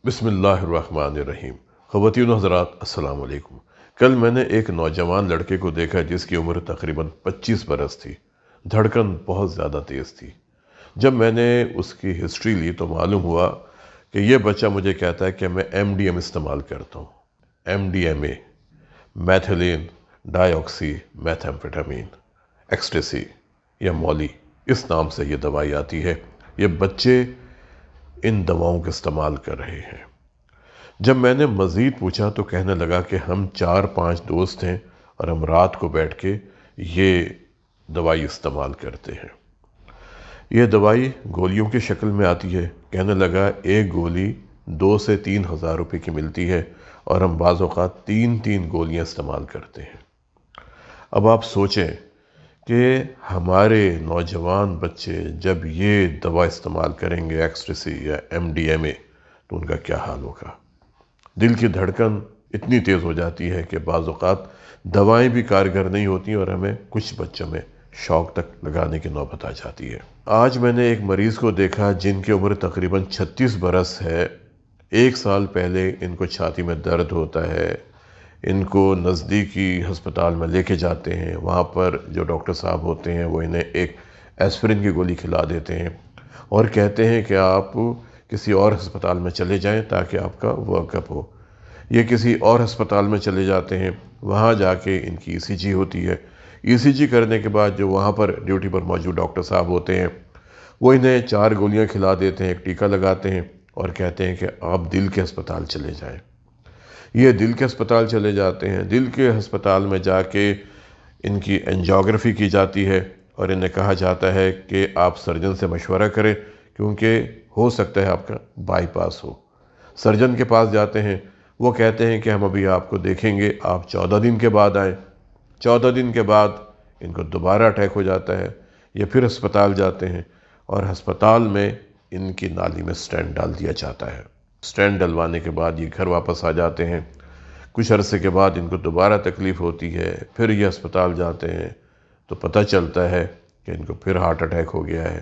بسم اللہ الرحمن الرحیم۔ خواتین و حضرات السلام علیکم۔ کل میں نے ایک نوجوان لڑکے کو دیکھا جس کی عمر تقریباً 25 برس تھی۔ دھڑکن بہت زیادہ تیز تھی۔ جب میں نے اس کی ہسٹری لی تو معلوم ہوا کہ یہ بچہ مجھے کہتا ہے کہ میں MDM استعمال کرتا ہوں۔ MDMA، میتھیلین ڈائی آکسی میتھامفیٹامین، ایکسٹیسی یا مولی، اس نام سے یہ دوائی آتی ہے۔ یہ بچے ان دواؤں کا استعمال کر رہے ہیں۔ جب میں نے مزید پوچھا تو کہنے لگا کہ ہم 4-5 دوست ہیں اور ہم رات کو بیٹھ کے یہ دوائی استعمال کرتے ہیں۔ یہ دوائی گولیوں کی شکل میں آتی ہے۔ کہنے لگا ایک گولی 2 سے 3 ہزار روپے کی ملتی ہے اور ہم بعض اوقات 3 گولیاں استعمال کرتے ہیں۔ اب آپ سوچیں کہ ہمارے نوجوان بچے جب یہ دوا استعمال کریں گے، ایکسٹیسی یا MDMA، تو ان کا کیا حال ہوگا۔ دل کی دھڑکن اتنی تیز ہو جاتی ہے کہ بعض اوقات دوائیں بھی کارگر نہیں ہوتی اور ہمیں کچھ بچوں میں شوق تک لگانے کی نوبت آ جاتی ہے۔ آج میں نے ایک مریض کو دیکھا جن کی عمر تقریباً 36 برس ہے۔ 1 سال پہلے ان کو چھاتی میں درد ہوتا ہے، ان کو نزدیکی ہسپتال میں لے کے جاتے ہیں۔ وہاں پر جو ڈاکٹر صاحب ہوتے ہیں وہ انہیں ایک ایسپرین کی گولی کھلا دیتے ہیں اور کہتے ہیں کہ آپ کسی اور ہسپتال میں چلے جائیں تاکہ آپ کا ورک اپ ہو۔ یہ کسی اور ہسپتال میں چلے جاتے ہیں، وہاں جا کے ان کی ECG ہوتی ہے۔ ECG کرنے کے بعد جو وہاں پر ڈیوٹی پر موجود ڈاکٹر صاحب ہوتے ہیں وہ انہیں 4 گولیاں کھلا دیتے ہیں، ایک ٹیکہ لگاتے ہیں اور کہتے ہیں کہ آپ دل کے ہسپتال چلے جائیں۔ یہ دل کے ہسپتال چلے جاتے ہیں۔ دل کے ہسپتال میں جا کے ان کی انجیوگرافی کی جاتی ہے اور انہیں کہا جاتا ہے کہ آپ سرجن سے مشورہ کریں کیونکہ ہو سکتا ہے آپ کا بائی پاس ہو۔ سرجن کے پاس جاتے ہیں، وہ کہتے ہیں کہ ہم ابھی آپ کو دیکھیں گے، آپ 14 دن کے بعد آئیں۔ 14 دن کے بعد ان کو دوبارہ اٹیک ہو جاتا ہے۔ یہ پھر ہسپتال جاتے ہیں اور ہسپتال میں ان کی نالی میں سٹینٹ ڈال دیا جاتا ہے۔ سٹینٹ ڈلوانے کے بعد یہ گھر واپس آ جاتے ہیں۔ کچھ عرصے کے بعد ان کو دوبارہ تکلیف ہوتی ہے، پھر یہ ہسپتال جاتے ہیں تو پتہ چلتا ہے کہ ان کو پھر ہارٹ اٹیک ہو گیا ہے۔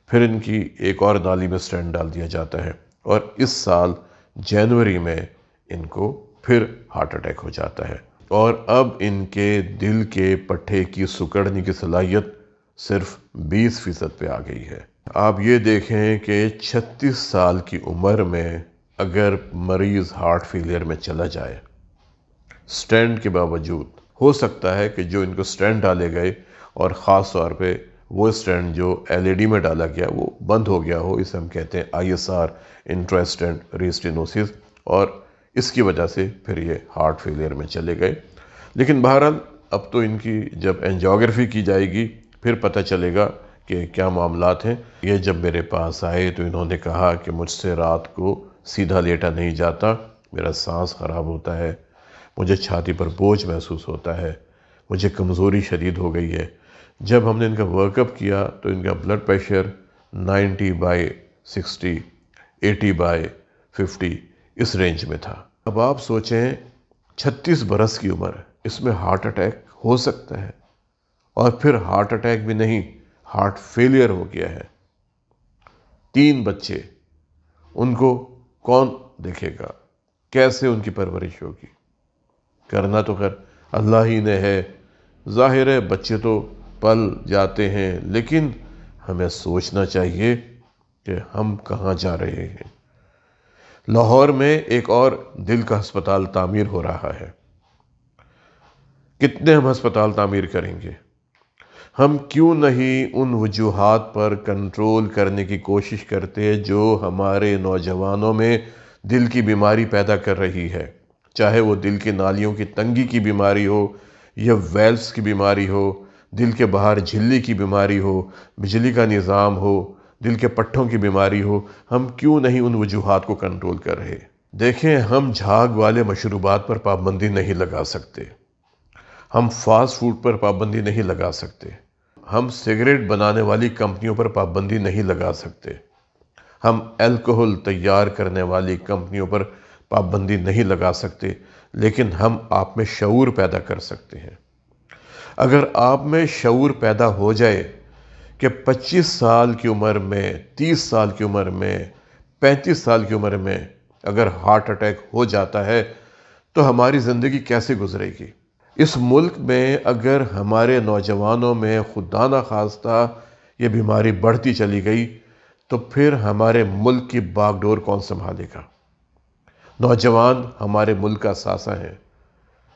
پھر ان کی ایک اور نالی میں سٹینٹ ڈال دیا جاتا ہے اور اس سال جنوری میں ان کو پھر ہارٹ اٹیک ہو جاتا ہے اور اب ان کے دل کے پٹھے کی سکڑنے کی صلاحیت صرف 20% پہ آ گئی ہے۔ آپ یہ دیکھیں کہ 36 سال کی عمر میں اگر مریض ہارٹ فیلئر میں چلا جائے سٹینٹ کے باوجود، ہو سکتا ہے کہ جو ان کو سٹینٹ ڈالے گئے اور خاص طور پہ وہ سٹینٹ جو LED میں ڈالا گیا وہ بند ہو گیا ہو، اسے ہم کہتے ہیں ISR، انٹرا اسٹینٹ ریسٹینوسس، اور اس کی وجہ سے پھر یہ ہارٹ فیلئر میں چلے گئے۔ لیکن بہرحال اب تو ان کی جب انجیوگرافی کی جائے گی پھر پتہ چلے گا کہ کیا معاملات ہیں۔ یہ جب میرے پاس آئے تو انہوں نے کہا کہ مجھ سے رات کو سیدھا لیٹا نہیں جاتا، میرا سانس خراب ہوتا ہے، مجھے چھاتی پر بوجھ محسوس ہوتا ہے، مجھے کمزوری شدید ہو گئی ہے۔ جب ہم نے ان کا ورک اپ کیا تو ان کا بلڈ پریشر 90/60، 80/50 اس رینج میں تھا۔ اب آپ سوچیں 36 برس کی عمر، اس میں ہارٹ اٹیک ہو سکتا ہے، اور پھر ہارٹ اٹیک بھی نہیں، ہارٹ فیلئر ہو گیا ہے۔ 3 بچے، ان کو کون دیکھے گا؟ کیسے ان کی پرورش ہوگی؟ کرنا تو خیر اللہ ہی نے ہے۔ ظاہر ہے بچے تو پل جاتے ہیں، لیکن ہمیں سوچنا چاہیے کہ ہم کہاں جا رہے ہیں۔ لاہور میں ایک اور دل کا ہسپتال تعمیر ہو رہا ہے۔ کتنے ہم ہسپتال تعمیر کریں گے؟ ہم کیوں نہیں ان وجوہات پر کنٹرول کرنے کی کوشش کرتے جو ہمارے نوجوانوں میں دل کی بیماری پیدا کر رہی ہے؟ چاہے وہ دل کی نالیوں کی تنگی کی بیماری ہو یا ویلز کی بیماری ہو، دل کے باہر جھلی کی بیماری ہو، بجلی کا نظام ہو، دل کے پٹھوں کی بیماری ہو، ہم کیوں نہیں ان وجوہات کو کنٹرول کر رہے؟ دیکھیں، ہم جھاگ والے مشروبات پر پابندی نہیں لگا سکتے، ہم فاسٹ فوڈ پر پابندی نہیں لگا سکتے، ہم سگریٹ بنانے والی کمپنیوں پر پابندی نہیں لگا سکتے، ہم الکحل تیار کرنے والی کمپنیوں پر پابندی نہیں لگا سکتے، لیکن ہم آپ میں شعور پیدا کر سکتے ہیں۔ اگر آپ میں شعور پیدا ہو جائے کہ 25 سال کی عمر میں، 30 سال کی عمر میں، 35 سال کی عمر میں اگر ہارٹ اٹیک ہو جاتا ہے تو ہماری زندگی کیسے گزرے گی؟ اس ملک میں اگر ہمارے نوجوانوں میں خدا نہ خواستہ یہ بیماری بڑھتی چلی گئی تو پھر ہمارے ملک کی باغ ڈور کون سنبھالے گا؟ نوجوان ہمارے ملک کا ثاثہ ہیں۔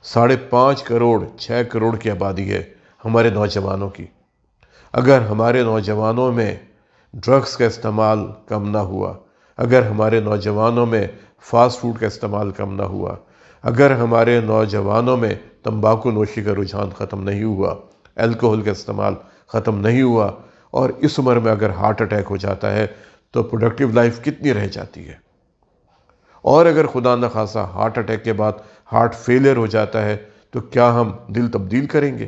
5.5 کروڑ 6 کروڑ کی آبادی ہے ہمارے نوجوانوں کی۔ اگر ہمارے نوجوانوں میں ڈرگز کا استعمال کم نہ ہوا، اگر ہمارے نوجوانوں میں فاسٹ فوڈ کا استعمال کم نہ ہوا، اگر ہمارے نوجوانوں میں تمباکو نوشی کا رجحان ختم نہیں ہوا، الکوہل کا استعمال ختم نہیں ہوا، اور اس عمر میں اگر ہارٹ اٹیک ہو جاتا ہے تو پروڈکٹیو لائف کتنی رہ جاتی ہے؟ اور اگر خدا نخواستہ ہارٹ اٹیک کے بعد ہارٹ فیلئر ہو جاتا ہے تو کیا ہم دل تبدیل کریں گے؟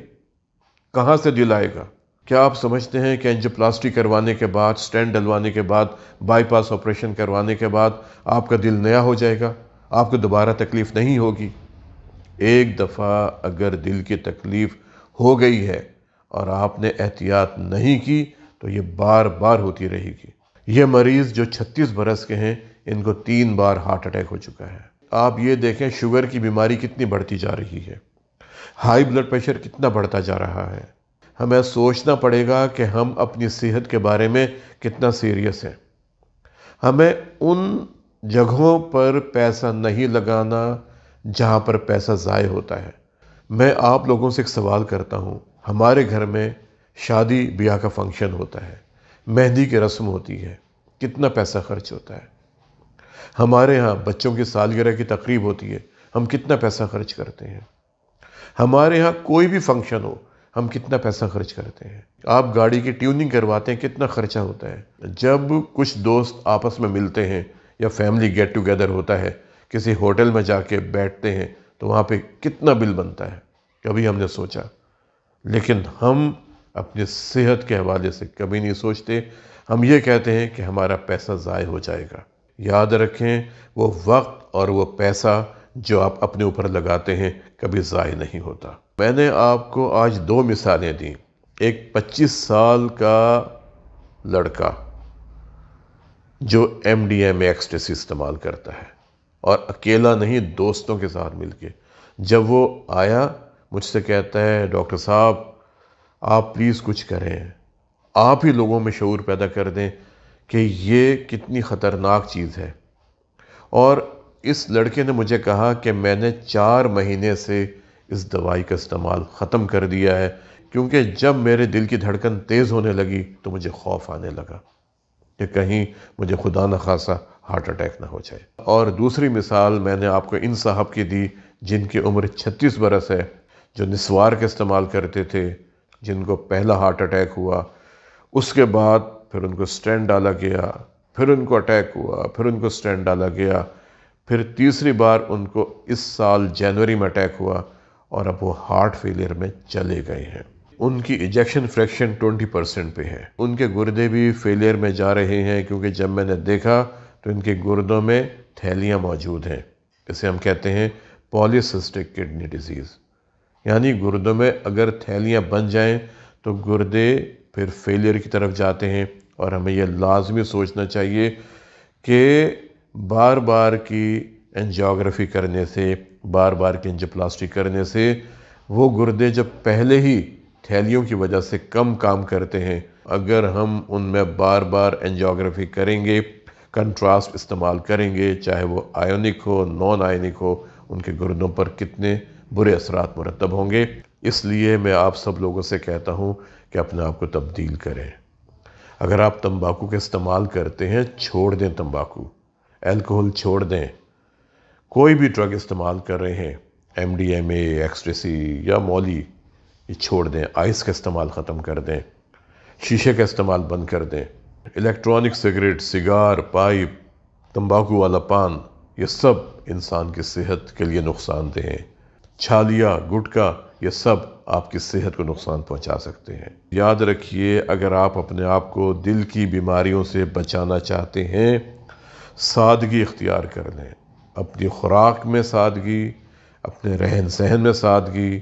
کہاں سے دل آئے گا؟ کیا آپ سمجھتے ہیں کہ اینجیوپلاسٹی کروانے کے بعد، سٹینٹ ڈلوانے کے بعد، بائی پاس آپریشن کروانے کے بعد آپ کا دل نیا ہو جائے گا؟ آپ کو دوبارہ تکلیف نہیں ہوگی؟ ایک دفعہ اگر دل کی تکلیف ہو گئی ہے اور آپ نے احتیاط نہیں کی تو یہ بار بار ہوتی رہے گی۔ یہ مریض جو 36 برس کے ہیں، ان کو 3 بار ہارٹ اٹیک ہو چکا ہے۔ آپ یہ دیکھیں شوگر کی بیماری کتنی بڑھتی جا رہی ہے، ہائی بلڈ پریشر کتنا بڑھتا جا رہا ہے۔ ہمیں سوچنا پڑے گا کہ ہم اپنی صحت کے بارے میں کتنا سیریس ہیں۔ ہمیں ان جگہوں پر پیسہ نہیں لگانا جہاں پر پیسہ ضائع ہوتا ہے۔ میں آپ لوگوں سے ایک سوال کرتا ہوں، ہمارے گھر میں شادی بیاہ کا فنکشن ہوتا ہے، مہندی کی رسم ہوتی ہے، کتنا پیسہ خرچ ہوتا ہے؟ ہمارے ہاں بچوں کی سالگرہ کی تقریب ہوتی ہے، ہم کتنا پیسہ خرچ کرتے ہیں؟ ہمارے ہاں کوئی بھی فنکشن ہو، ہم کتنا پیسہ خرچ کرتے ہیں؟ آپ گاڑی کی ٹیوننگ کرواتے ہیں، کتنا خرچہ ہوتا ہے؟ جب کچھ دوست آپس میں ملتے ہیں یا فیملی گیٹ ٹوگیدر ہوتا ہے، کسی ہوٹل میں جا کے بیٹھتے ہیں تو وہاں پہ کتنا بل بنتا ہے؟ کبھی ہم نے سوچا؟ لیکن ہم اپنی صحت کے حوالے سے کبھی نہیں سوچتے۔ ہم یہ کہتے ہیں کہ ہمارا پیسہ ضائع ہو جائے گا۔ یاد رکھیں، وہ وقت اور وہ پیسہ جو آپ اپنے اوپر لگاتے ہیں کبھی ضائع نہیں ہوتا۔ میں نے آپ کو آج 2 مثالیں دیں۔ ایک 25 سال کا لڑکا جو MDMA ایکسٹیسی استعمال کرتا ہے، اور اکیلا نہیں، دوستوں کے ساتھ مل کے۔ جب وہ آیا مجھ سے کہتا ہے، ڈاکٹر صاحب آپ پلیز کچھ کریں، آپ ہی لوگوں میں شعور پیدا کر دیں کہ یہ کتنی خطرناک چیز ہے۔ اور اس لڑکے نے مجھے کہا کہ میں نے 4 مہینے سے اس دوائی کا استعمال ختم کر دیا ہے، کیونکہ جب میرے دل کی دھڑکن تیز ہونے لگی تو مجھے خوف آنے لگا کہ کہیں مجھے خدا نخواستہ ہارٹ اٹیک نہ ہو جائے۔ اور دوسری مثال میں نے آپ کو ان صاحب کی دی جن کی عمر 36 برس ہے، جو نسوار کا استعمال کرتے تھے، جن کو پہلا ہارٹ اٹیک ہوا، اس کے بعد پھر ان کو سٹینٹ ڈالا گیا، پھر ان کو اٹیک ہوا، پھر ان کو سٹینٹ ڈالا گیا، پھر تیسری بار ان کو اس سال جنوری میں اٹیک ہوا، اور اب وہ ہارٹ فیلئر میں چلے گئے ہیں۔ ان کی ایجیکشن فریکشن 20% پہ ہے۔ ان کے گردے بھی فیلئر میں جا رہے ہیں، کیونکہ جب میں نے دیکھا تو ان کے گردوں میں تھیلیاں موجود ہیں۔ اسے ہم کہتے ہیں پالیسسٹک کڈنی ڈیزیز، یعنی گردوں میں اگر تھیلیاں بن جائیں تو گردے پھر فیلئر کی طرف جاتے ہیں۔ اور ہمیں یہ لازمی سوچنا چاہیے کہ بار بار کی انجیوگرافی کرنے سے، بار بار کی انجیوپلاسٹی کرنے سے وہ گردے جب پہلے ہی تھیلیوں کی وجہ سے کم کام کرتے ہیں، اگر ہم ان میں بار بار انجیوگرافی کریں گے، کنٹراسٹ استعمال کریں گے، چاہے وہ آئونک ہو نان آئونک ہو، ان کے گردوں پر کتنے برے اثرات مرتب ہوں گے۔ اس لیے میں آپ سب لوگوں سے کہتا ہوں کہ اپنے آپ کو تبدیل کریں۔ اگر آپ تمباکو کا استعمال کرتے ہیں، چھوڑ دیں تمباکو، الکوہل چھوڑ دیں، کوئی بھی ڈرگ استعمال کر رہے ہیں، MDMA ایکسٹیسی یا مولی، یہ چھوڑ دیں۔ آئس کا استعمال ختم کر دیں، شیشے کا استعمال بند کر دیں، الیکٹرانک سگریٹ، سگار، پائپ، تمباکو والا پان، یہ سب انسان کی صحت کے لیے نقصان دہ ہیں۔ چھالیا، گٹکا، یہ سب آپ کی صحت کو نقصان پہنچا سکتے ہیں۔ یاد رکھیے، اگر آپ اپنے آپ کو دل کی بیماریوں سے بچانا چاہتے ہیں، سادگی اختیار کر لیں۔ اپنی خوراک میں سادگی، اپنے رہن سہن میں سادگی،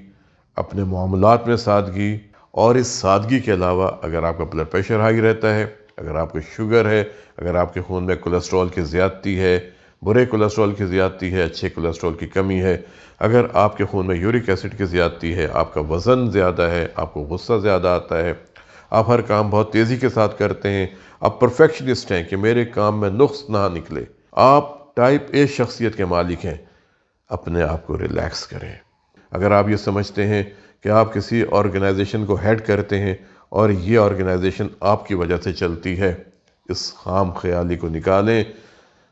اپنے معاملات میں سادگی، اور اس سادگی کے علاوہ اگر آپ کا بلڈ پریشر ہائی رہتا ہے، اگر آپ کو شوگر ہے، اگر آپ کے خون میں کولیسٹرول کی زیادتی ہے، برے کولیسٹرول کی زیادتی ہے، اچھے کولیسٹرول کی کمی ہے، اگر آپ کے خون میں یورک ایسڈ کی زیادتی ہے، آپ کا وزن زیادہ ہے، آپ کو غصہ زیادہ آتا ہے، آپ ہر کام بہت تیزی کے ساتھ کرتے ہیں، آپ پرفیکشنسٹ ہیں کہ میرے کام میں نقص نہ نکلے، آپ ٹائپ اے شخصیت کے مالک ہیں، اپنے آپ کو ریلیکس کریں۔ اگر آپ یہ سمجھتے ہیں کہ آپ کسی آرگنائزیشن کو ہیڈ کرتے ہیں اور یہ آرگنائزیشن آپ کی وجہ سے چلتی ہے، اس خام خیالی کو نکالیں۔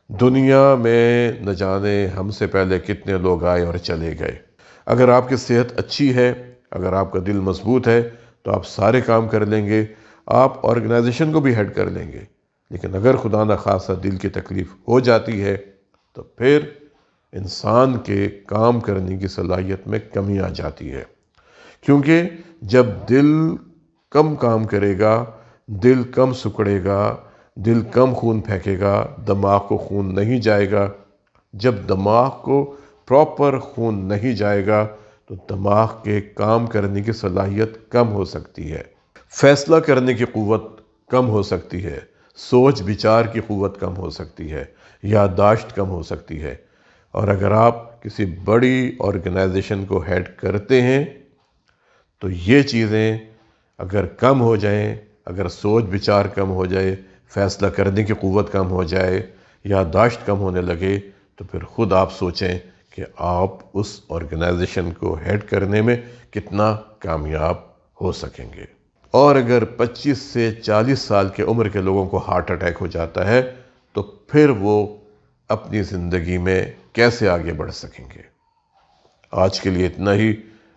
دنیا میں نہ جانے ہم سے پہلے کتنے لوگ آئے اور چلے گئے۔ اگر آپ کی صحت اچھی ہے، اگر آپ کا دل مضبوط ہے تو آپ سارے کام کر لیں گے، آپ آرگنائزیشن کو بھی ہیڈ کر لیں گے۔ لیکن اگر خدا نخواستہ دل کی تکلیف ہو جاتی ہے تو پھر انسان کے کام کرنے کی صلاحیت میں کمی آ جاتی ہے، کیونکہ جب دل کم کام کرے گا، دل کم سکڑے گا، دل کم خون پھینکے گا، دماغ کو خون نہیں جائے گا۔ جب دماغ کو پراپر خون نہیں جائے گا تو دماغ کے کام کرنے کی صلاحیت کم ہو سکتی ہے، فیصلہ کرنے کی قوت کم ہو سکتی ہے، سوچ بچار کی قوت کم ہو سکتی ہے، یادداشت کم ہو سکتی ہے۔ اور اگر آپ کسی بڑی آرگنائزیشن کو ہیڈ کرتے ہیں تو یہ چیزیں اگر کم ہو جائیں، اگر سوچ بچار کم ہو جائے، فیصلہ کرنے کی قوت کم ہو جائے، یادداشت کم ہونے لگے، تو پھر خود آپ سوچیں کہ آپ اس آرگنائزیشن کو ہیڈ کرنے میں کتنا کامیاب ہو سکیں گے۔ اور اگر 25 سے 40 سال کے عمر کے لوگوں کو ہارٹ اٹیک ہو جاتا ہے تو پھر وہ اپنی زندگی میں کیسے آگے بڑھ سکیں گے؟ آج کے لیے اتنا ہی،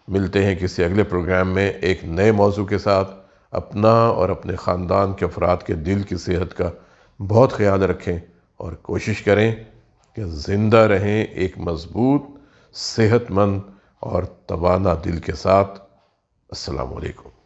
ملتے ہیں کسی اگلے پروگرام میں ایک نئے موضوع کے ساتھ۔ اپنا اور اپنے خاندان کے افراد کے دل کی صحت کا بہت خیال رکھیں اور کوشش کریں کہ زندہ رہیں ایک مضبوط، صحت مند اور توانا دل کے ساتھ۔ السلام علیکم۔